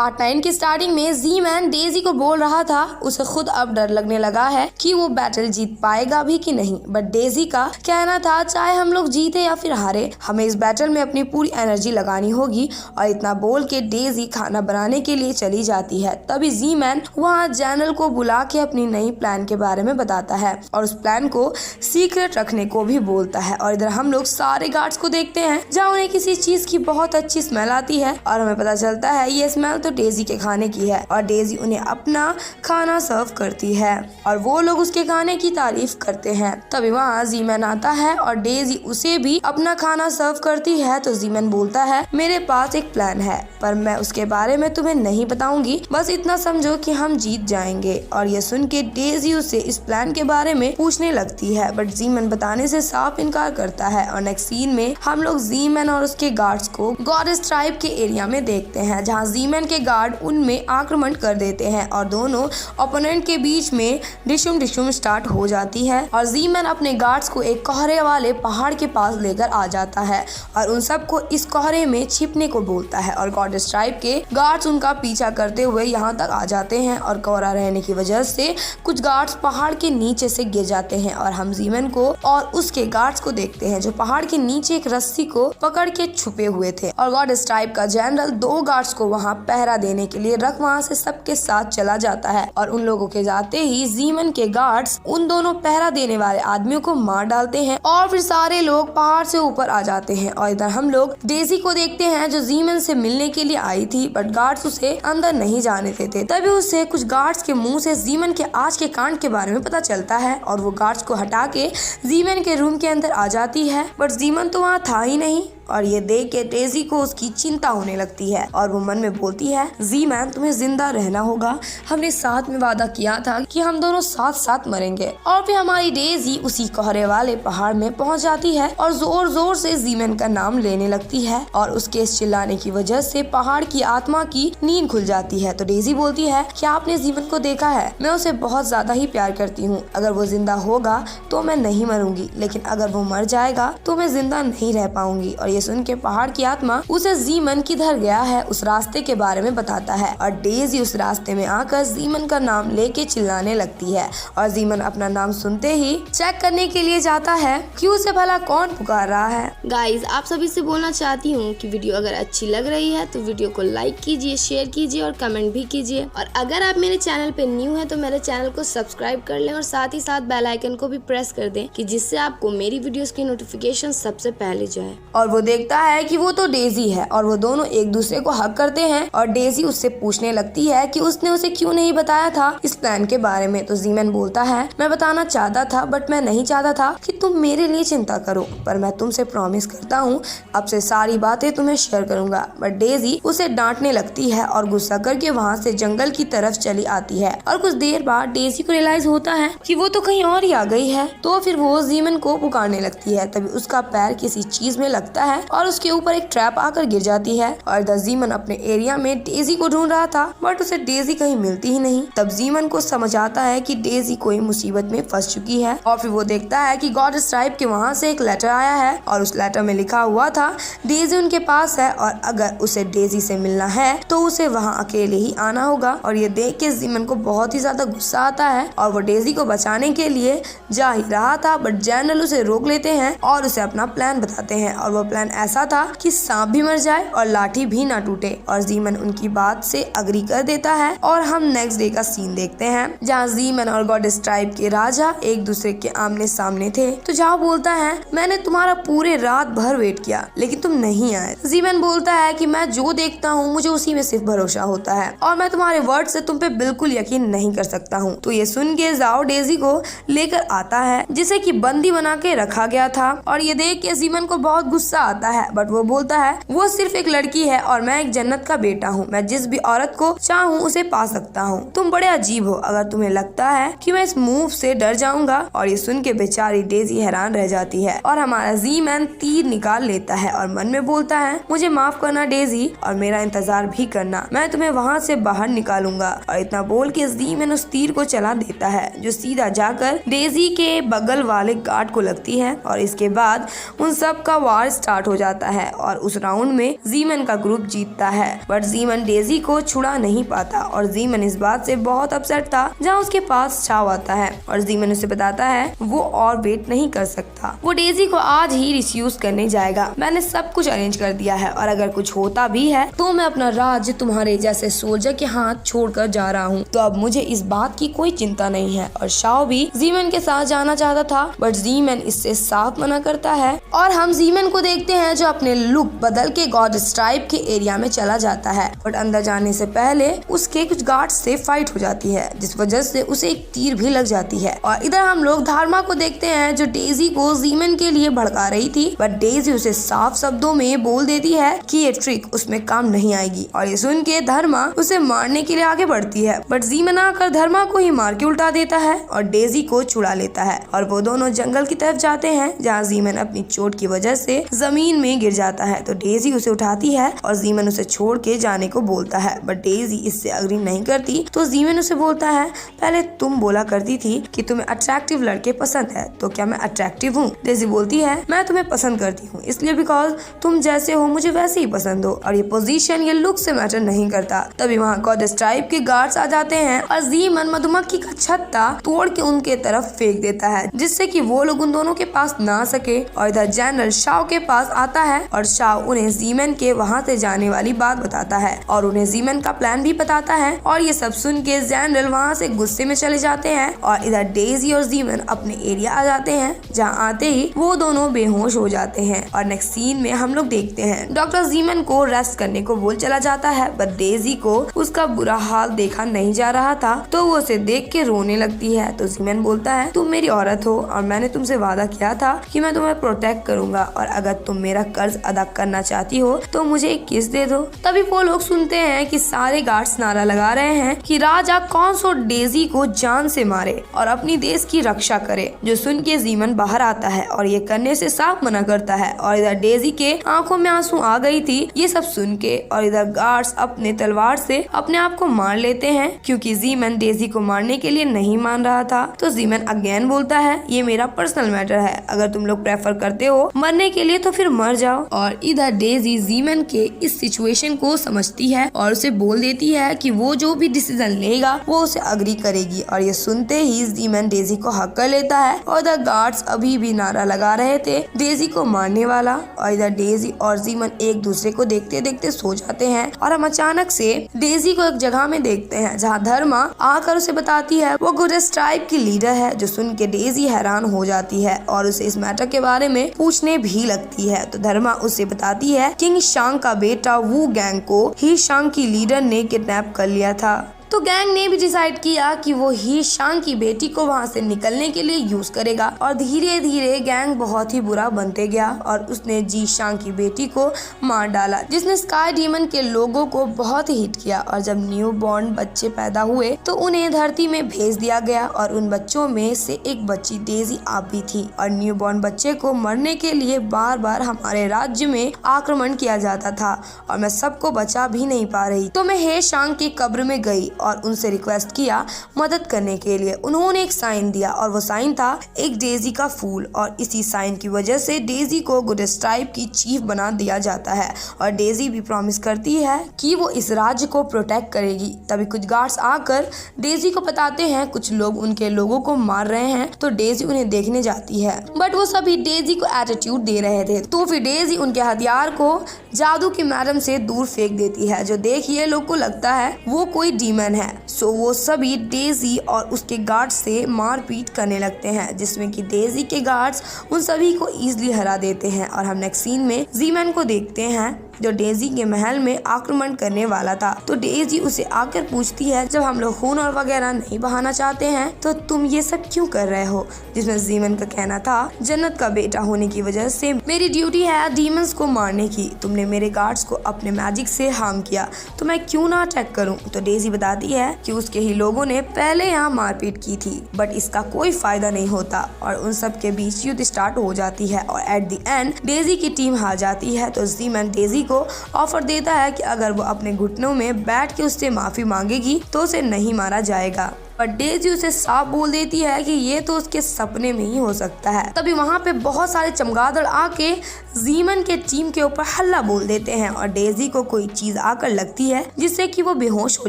Part 9 की starting में जी man Daisy को बोल रहा था उसे खुद अब डर लगने लगा है कि वो बैटल जीत पाएगा भी कि नहीं। बट डेजी का कहना था चाहे हम लोग जीते या फिर हारे, हमें इस बैटल में अपनी पूरी एनर्जी लगानी होगी। और इतना बोल के डेजी खाना बनाने के लिए चली जाती है। तभी जी मैन वहाँ जनरल को बुला के अपनी नई प्लान के बारे में बताता है और उस प्लान को सीक्रेट रखने को भी बोलता है। और इधर हम लोग सारे गार्ड्स को देखते हैं जहाँ उन्हें किसी चीज की बहुत अच्छी स्मेल आती है और हमें पता चलता है ये स्मेल तो डेजी के खाने की है और डेजी उन्हें अपना खाना सर्व करती है और वो लोग उसके खाने की तारीफ करते हैं। तभी वहाँ जी मैन आता है और डेजी उसे भी अपना खाना सर्व करती है। तो जी मैन बोलता है मेरे पास एक प्लान है पर मैं उसके बारे में तुम्हें नहीं बताऊंगी, बस इतना समझो कि हम जीत जाएंगे। और ये सुन के डेजी उसे इस प्लान के बारे में पूछने लगती है बट जी मैन बताने से साफ इनकार करता है। और नेक्स्ट सीन में हम लोग जी मैन और उसके गार्ड्स को गॉडेस ट्राइब के एरिया में देखते हैं जहाँ जी मैन के गार्ड उनमें आक्रमण कर देते हैं और दोनों ओपोनेंट के बीच में डिशुम स्टार्ट हो जाती है। और जी मैन अपने गार्ड्स को एक कोहरे वाले पहाड़ के पास लेकर आ जाता है और उन सबको इस कोहरे में छिपने को बोलता है और गॉडेस ट्राइब के गार्ड्स उनका पीछा करते हुए यहाँ तक आ जाते हैं। और कोहरा रहने की वजह से कुछ गार्ड्स पहाड़ के नीचे से गिर जाते हैं और हम जी मैन को और उसके गार्ड्स को देखते हैं जो पहाड़ के नीचे एक रस्सी को पकड़ के छुपे हुए थे। और गॉडेस ट्राइब का जनरल 2 गार्ड्स को वहाँ पहरा देने के लिए रख वहाँ से सबके साथ चला जाता है और उन लोगों के जाते ही जी मैन के गार्ड्स उन दोनों पहरा देने वाले आदमियों को मार डालते हैं और फिर सारे लोग पहाड़ से ऊपर आ जाते हैं। और इधर हम लोग डेजी को देखते हैं जो जी मैन से मिलने के लिए आई थी बट गार्ड्स उसे अंदर नहीं जाने देते। तभी उसे कुछ गार्ड्स के मुंह से जी मैन के आज के कांड के बारे में पता चलता है और वो गार्ड्स को हटा के जी मैन के रूम के अंदर आ जाती है बट जी मैन तो वहाँ था ही नहीं। और ये देख के डेजी को उसकी चिंता होने लगती है और वो मन में बोलती है जी मैन तुम्हें जिंदा रहना होगा, हमने साथ में वादा किया था कि हम दोनों साथ साथ मरेंगे। और फिर हमारी डेजी उसी कोहरे वाले पहाड़ में पहुंच जाती है और जोर जोर से जी मैन का नाम लेने लगती है और उसके इस चिल्लाने की वजह से पहाड़ की आत्मा की नींद खुल जाती है। तो डेजी बोलती है क्या आपने जी मैन को देखा है, मैं उसे बहुत ज्यादा ही प्यार करती हूँ, अगर वो जिंदा होगा तो मैं नहीं मरूंगी लेकिन अगर वो मर जाएगा तो मैं जिंदा नहीं रह पाऊंगी। और सुन के पहाड़ की आत्मा उसे जी मैन किधर गया है उस रास्ते के बारे में बताता है और डेजी उस रास्ते में आकर जी मैन का नाम लेके चिल्लाने लगती है। और जी मैन अपना नाम सुनते ही चेक करने के लिए जाता है कि उसे भला कौन पुकार रहा है। गाइज आप सभी से बोलना चाहती हूँ कि वीडियो अगर अच्छी लग रही है तो वीडियो को लाइक कीजिए, शेयर कीजिए और कमेंट भी कीजिए। और अगर आप मेरे चैनल पे न्यू है तो मेरे चैनल को सब्सक्राइब कर लें और साथ ही साथ बेल आइकन को भी प्रेस कर दें कि जिससे आपको मेरी वीडियोस की नोटिफिकेशन सबसे पहले जाए। और वो देखता है कि वो तो डेजी है और वो दोनों एक दूसरे को हक करते हैं और डेजी उससे पूछने लगती है कि उसने उसे क्यों नहीं बताया था इस प्लान के बारे में। तो जी मैन बोलता है मैं बताना चाहता था बट मैं नहीं चाहता था कि तुम मेरे लिए चिंता करो, पर मैं तुमसे प्रॉमिस करता हूँ अब से सारी बातें तुम्हें शेयर करूंगा। बट डेजी उसे डांटने लगती है और गुस्सा करके वहाँ से जंगल की तरफ चली आती है। और कुछ देर बाद डेजी को रियलाइज होता है कि वो तो कहीं और ही आ गई है। तो फिर वो जी मैन को पुकारने लगती है। तभी उसका पैर किसी चीज में लगता है और उसके ऊपर एक ट्रैप आकर गिर जाती है। और जी मैन अपने एरिया में डेजी को ढूंढ रहा था बट उसे डेजी कहीं मिलती ही नहीं। तब जी मैन को समझ आता है कि डेजी कोई मुसीबत में फंस चुकी है। और फिर वो देखता है कि गॉडेस ट्राइब के वहाँ से एक लेटर आया है और उस लेटर में लिखा हुआ था डेजी उनके पास है और अगर उसे डेजी से मिलना है तो उसे वहाँ अकेले ही आना होगा। और ये देख के जी मैन को बहुत ही ज्यादा गुस्सा आता है और वो डेजी को बचाने के लिए जा ही रहा था बट जनरल उसे रोक लेते हैं और उसे अपना प्लान बताते हैं। और वो प्लान ऐसा था कि सांप भी मर जाए और लाठी भी ना टूटे। और जी मैन उनकी बात से अग्री कर देता है। और हम नेक्स्ट डे का सीन देखते हैं जहाँ जी मैन और गॉडेस ट्राइब के राजा एक दूसरे के आमने सामने थे। तो जाओ बोलता है मैंने तुम्हारा पूरे रात भर वेट किया लेकिन तुम नहीं आए। जी मैन बोलता है कि मैं जो देखता हूँ मुझे उसी में सिर्फ भरोसा होता है और मैं तुम्हारे वर्ड से तुम पे बिल्कुल यकीन नहीं कर सकता हूँ। तो ये सुन के जाओ डेजी को लेकर आता है जिसे कि बंदी बना के रखा गया था। और ये देख के जी मैन को बहुत गुस्सा आता है बट वो बोलता है वो सिर्फ एक लड़की है और मैं एक जन्नत का बेटा हूँ, मैं जिस भी औरत को चाहूँ उसे पा सकता हूँ। तुम बड़े अजीब हो अगर तुम्हें लगता है कि मैं इस मूव से डर जाऊंगा। और ये सुन के बेचारी डेजी हैरान रह जाती है और हमारा जी मैन तीर निकाल लेता है और मन में बोलता है मुझे माफ करना डेजी और मेरा इंतजार भी करना, मैं तुम्हें वहाँ से बाहर निकालूंगा। और इतना बोल के जी मैन उस तीर को चला देता है जो सीधा जाकर डेजी के बगल वाले गार्ड को लगती है। और इसके बाद उन सब का वार स्टार्ट हो जाता है और उस राउंड में जी मैन का ग्रुप जीतता है बट जी जीमन डेजी को छुड़ा नहीं पाता और जीमन इस बात से बहुत अपसेट था। जहाँ उसके पास चाव आता है और जीमन उसे बताता है वो और वेट नहीं कर सकता, वो डेजी को आज ही रिफ्यूज करने जाएगा। मैंने सब कुछ अरेंज कर दिया है और अगर कुछ होता भी है तो मैं अपना राज तुम्हारे जैसे सोल्जर के हाथ छोड़कर जा रहा हूँ, तो अब मुझे इस बात की कोई चिंता नहीं है। और शाओ भी जीमन के साथ जाना चाहता था बट जीमन इससे साफ मना करता है और हम जीमन को देखते हैं जो अपने लुक बदल के गॉड स्ट्राइप के एरिया में चला जाता है। बट अंदर जाने से पहले उसके कुछ गार्ड से फाइट हो जाती है जिस वजह से उसे एक तीर भी लग जाती है। और इधर हम लोग धर्मा को देखते हैं जो डेजी को जीमन के लिए भड़का रही थी बट डेजी उसे साफ शब्दों में बोल देती है कि ये ट्रिक उसमें काम नहीं आएगी। और ये सुन के धर्मा उसे मारने के लिए आगे बढ़ती है बट जीमन आकर धर्मा को ही मार के उल्टा देता है और डेजी को छुड़ा लेता है और वो दोनों जंगल की तरफ जाते हैं जहाँ जीमन अपनी चोट की वजह से जमीन में गिर जाता है। तो डेजी उसे उठाती है और जीमन उसे छोड़ के जाने को बोलता है बट डेजी इससे अग्री नहीं करती। तो जीमन उसे बोलता है पहले तुम बोला करती थी कि तुम्हें अट्रैक्टिव लड़के पसंद है, तो क्या मैं अट्रैक्टिव हूँ? डेजी बोलती है मैं तुम्हें पसंद करती हूँ इसलिए बिकॉज तुम जैसे हो मुझे वैसे ही पसंद हो और ये पोजीशन ये लुक से मैटर नहीं करता। तभी वहाँ गॉड स्ट्राइप के गार्ड्स आ जाते हैं और जीमन मधुमक्खी का छत्ता तोड़ के उनके तरफ फेंक देता है जिससे कि वो लोग उन दोनों के पास ना आ सके। और इधर जनरल शाओ के पास आता है और शाओ उन्हें जीमन के वहाँ से जाने वाली बात बताता है और उन्हें जीमन का प्लान भी बताता है। और ये सब सुन के जनरल वहाँ से गुस्से में चले जाते हैं और इधर डेजी और जीमन अपने एरिया आ जाते हैं जहाँ आते ही वो दोनों बेहोश हो जाते हैं। और नेक्स्ट सीन में हम लोग देखते हैं डॉक्टर जीमन को रेस्ट करने को बोल चला जाता है बट डेजी को उसका बुरा हाल देखा नहीं जा रहा था तो वो उसे देख के रोने लगती है। तो जीमन बोलता है तुम मेरी औरत हो और मैंने तुमसे वादा किया था कि मैं तुम्हें प्रोटेक्ट करूंगा और अगर तुम मेरा कर्ज अदा करना चाहती हो तो मुझे एक किस दे दो। तभी वो लोग सुनते हैं कि सारे गार्ड्स नारा लगा रहे हैं कि राजा कौन सो डेजी को जान से मारे और अपनी देश की रक्षा करे। जो सुन के जीमन बाहर आता है और ये करने से साफ मना करता है और इधर डेजी के आंखों में आंसू आ गई थी ये सब सुन के। और इधर गार्ड्स अपने तलवार से अपने आप को मार लेते हैं क्योंकि जीमन डेजी को मारने के लिए नहीं मान रहा था। तो जीमन अगेन बोलता है ये मेरा पर्सनल मैटर है, अगर तुम लोग प्रेफर करते हो मरने के लिए तो फिर मर जाओ। और इधर डेजी जीमन के इस सिचुएशन को समझती है और उसे बोल देती है कि वो जो भी डिसीजन लेगा वो उसे अग्री करेगी। और ये सुनते ही जीमन डेजी को हक कर लेता है और इधर गार्ड्स अभी भी नारा लगा रहे थे डेजी को मारने वाला। और इधर डेजी और जीमन एक दूसरे को देखते देखते सो जाते हैं और हम अचानक से डेजी को एक जगह में देखते हैं जहाँ धर्मा आकर उसे बताती है वो गुड स्ट्राइप की लीडर है। जो सुन के डेजी हैरान हो जाती है और उसे इस मैटर के बारे में पूछने भी लगती है। तो धर्मा उसे बताती है किंग शांग का बेटा वू गैंग को ही शांग की लीडर ने किडनैप कर लिया था। तो गैंग ने भी डिसाइड किया कि वो ही शांग की बेटी को वहाँ से निकलने के लिए यूज करेगा और धीरे धीरे गैंग बहुत ही बुरा बनते गया और उसने जी शांग की बेटी को मार डाला जिसने स्काई डीमन के लोगों को बहुत ही हिट किया। और जब न्यू बॉर्न बच्चे पैदा हुए तो उन्हें धरती में भेज दिया गया और उन बच्चों में से एक बच्ची डेजी आप भी थी। और न्यू बॉर्न बच्चे को मरने के लिए बार बार हमारे राज्य में आक्रमण किया जाता था और मैं सबको बचा भी नहीं पा रही। तो मैं हे शांग की कब्र में गई और उनसे रिक्वेस्ट किया मदद करने के लिए। उन्होंने एक साइन दिया और वो साइन था एक डेजी का फूल और इसी साइन की वजह से डेजी को गुड स्ट्राइप की चीफ बना दिया जाता है। और डेजी भी प्रॉमिस करती है कि वो इस राज्य को प्रोटेक्ट करेगी। तभी कुछ गार्ड्स आकर डेजी को बताते हैं कुछ लोग उनके लोगों को मार रहे हैं। तो डेजी उन्हें देखने जाती है बट वो सभी डेजी को एटीट्यूड दे रहे थे। तो फिर डेजी उनके हथियार को जादू की मैडम से दूर फेंक देती है जो देखिए लोग को लगता है वो कोई डीमन है। सो वो सभी डेजी और उसके गार्ड्स से मारपीट करने लगते हैं जिसमें कि डेजी के गार्ड्स उन सभी को इजीली हरा देते हैं। और हम नेक्स्ट सीन में जीमन को देखते हैं जो डेजी के महल में आक्रमण करने वाला था। तो डेजी उसे आकर पूछती है जब हम लोग खून और वगैरह नहीं बहाना चाहते हैं तो तुम ये सब क्यों कर रहे हो। जिसमें जीमन का कहना था जन्नत का बेटा होने की वजह से मेरी ड्यूटी है डीमंस को मारने की। तुमने मेरे गार्ड्स को अपने मैजिक से हार्म किया तो मैं क्यों ना अटैक करूं। तो डेजी बताती है कि उसके ही लोगों ने पहले यहाँ मारपीट की थी बट इसका कोई फायदा नहीं होता और उन सब के बीच युद्ध स्टार्ट हो जाती है और एट द एंड डेजी की टीम हार जाती है। तो जीमन डेजी को ऑफर देता है कि अगर वो अपने घुटनों में बैठ के उससे माफी मांगेगी तो उसे नहीं मारा जाएगा। पर डेजी उसे साफ बोल देती है कि ये तो उसके सपने में ही हो सकता है। तभी वहाँ पे बहुत सारे चमगादड़ आके जीमन के टीम के ऊपर हल्ला बोल देते हैं और डेजी को कोई चीज आकर लगती है जिससे कि वो बेहोश हो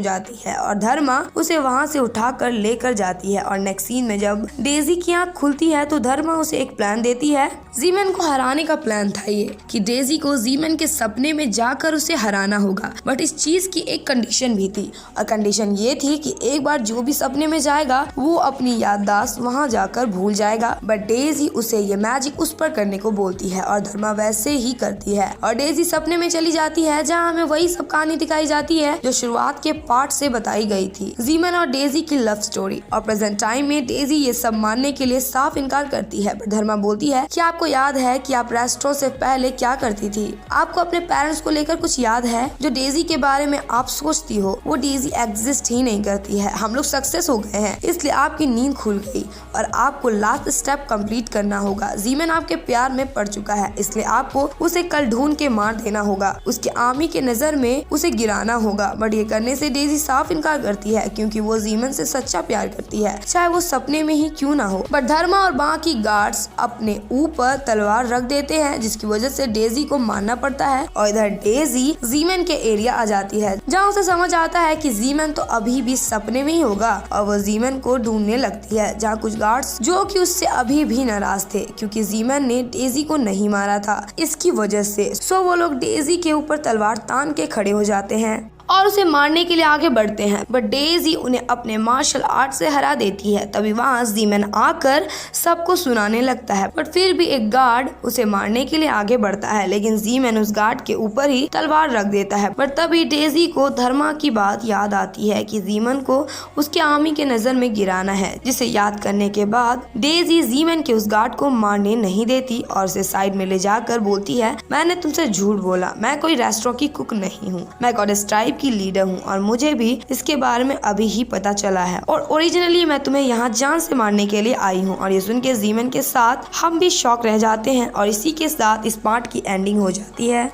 जाती है और धर्मा उसे वहाँ से उठाकर लेकर जाती है। और नेक्स्ट सीन में जब डेजी की आँख खुलती है तो धर्मा उसे एक प्लान देती है। जीमन को हराने का प्लान था ये कि डेजी को जीमन के सपने में जाकर उसे हराना होगा, बट इस चीज की एक कंडीशन भी थी और कंडीशन ये थी कि एक बार जो भी सपने में जाएगा वो अपनी याददाश्त वहाँ जाकर भूल जाएगा। बट डेजी उसे ये मैजिक उस पर करने को बोलती है और धर्मा वैसे ही करती है और डेजी सपने में चली जाती है जहाँ हमें वही सब कहानी दिखाई जाती है जो शुरुआत के पार्ट से बताई गई थी, जीमन और डेजी की लव स्टोरी। और प्रेजेंट टाइम में डेजी ये सब मानने के लिए साफ इनकार करती है, पर धर्मा बोलती है कि आपको याद है कि आप रेस्टोरेंट से पहले क्या करती थी, आपको अपने पेरेंट्स को लेकर कुछ याद है, जो डेजी के बारे में आप सोचती हो वो डेजी एग्जिस्ट ही नहीं करती है, हम लोग सक्सेस हो गए हैं इसलिए आपकी नींद खुल गई और आपको लास्ट स्टेप कंप्लीट करना होगा। जीमन आपके प्यार में पड़ चुका है इसलिए आपको उसे कल ढूंढ के मार देना होगा, उसके आर्मी के नजर में उसे गिराना होगा। बट ये करने से डेजी साफ इनकार करती है क्योंकि वो जीमन से सच्चा प्यार करती है, चाहे वो सपने में ही क्यों ना हो। बट धर्मा और बाकी गार्ड्स अपने ऊपर तलवार रख देते हैं जिसकी वजह से डेजी को मारना पड़ता है और इधर डेजी जीमन के एरिया आ जाती है जहाँ उसे समझ आता है कि जीमन तो अभी भी सपने में ही होगा और वो जीमन को ढूंढने लगती है, जहाँ कुछ गार्ड्स जो कि उससे अभी भी नाराज थे क्योंकि जीमन ने डेजी को नहीं मारा था इसकी वजह से। सो वो लोग डेजी के ऊपर तलवार तान के खड़े हो जाते हैं और उसे मारने के लिए आगे बढ़ते हैं, बट डेजी उन्हें अपने मार्शल आर्ट से हरा देती है। तभी वहाँ जीमन आकर सबको सुनाने लगता है, बट फिर भी एक गार्ड उसे मारने के लिए आगे बढ़ता है लेकिन जीमन उस गार्ड के ऊपर ही तलवार रख देता है। बट तभी डेजी को धर्मा की बात याद आती है कि जीमन को उसके आर्मी के नजर में गिराना है, जिसे याद करने के बाद डेजी जीमन के उस गार्ड को मारने नहीं देती और उसे साइड में ले जाकर बोलती है, मैंने तुमसे झूठ बोला, मैं कोई रेस्टोरेंट की कुक नहीं हूँ, मैं गॉडेस ट्राइब की लीडर हूँ और मुझे भी इसके बारे में अभी ही पता चला है और ओरिजिनली मैं तुम्हें यहाँ जान से मारने के लिए आई हूँ। और ये सुन के जीमन के साथ हम भी शॉक रह जाते हैं और इसी के साथ इस पार्ट की एंडिंग हो जाती है।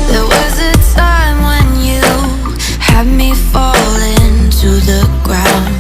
There was a time when you had me falling to the ground.